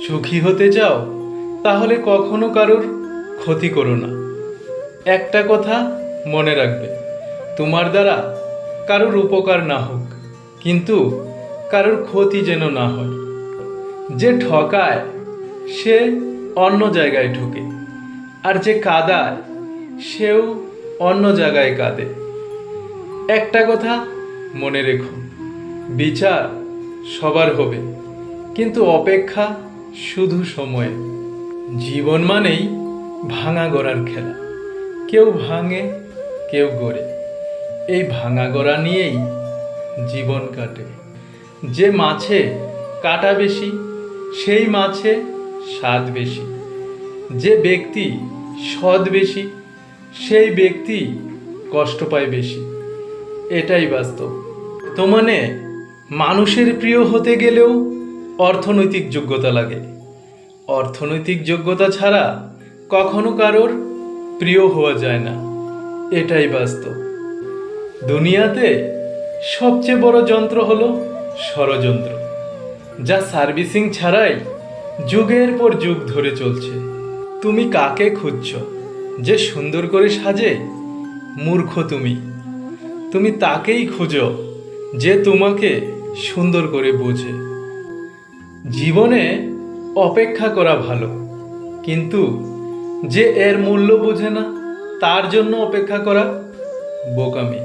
সুখী হতে চাও তাহলে কখনো কারোর ক্ষতি করো না। একটা কথা মনে রাখবে, তোমার দ্বারা কারোর উপকার না হোক, কিন্তু কারোর ক্ষতি যেন না হয়। যে ঠকায় সে অন্য জায়গায় ঠকে, আর যে কাঁদায় সেও অন্য জায়গায় কাঁদে। একটা কথা মনে রেখো, বিচার সবার হবে, কিন্তু অপেক্ষা শুধু সময়ে। জীবন মানেই ভাঙা গড়ার খেলা, কেউ ভাঙে কেউ গড়ে। এই ভাঙা গড়া নিয়েই জীবন কাটে। যে মাছে কাটা বেশি সেই মাছে স্বাদ বেশি। যে ব্যক্তি সৎ বেশি সেই ব্যক্তি কষ্ট পায় বেশি। এটাই বাস্তব। তো মানে মানুষের প্রিয় হতে গেলেও অর্থনৈতিক যোগ্যতা লাগে। অর্থনৈতিক যোগ্যতা ছাড়া কখনো কারোর প্রিয় হওয়া যায় না। এটাই বাস্তব। দুনিয়াতে সবচেয়ে বড় যন্ত্র হলো ষড়যন্ত্র, যা সার্ভিসিং ছাড়াই যুগের পর যুগ ধরে চলছে। তুমি কাকে খুঁজছ যে সুন্দর করে সাজে? মূর্খ তুমি। তুমি তাকেই খুঁজো যে তোমাকে সুন্দর করে বোঝে। জীবনে অপেক্ষা করা ভালো, কিন্তু যে এর মূল্য বোঝে না তার জন্য অপেক্ষা করা বোকামি।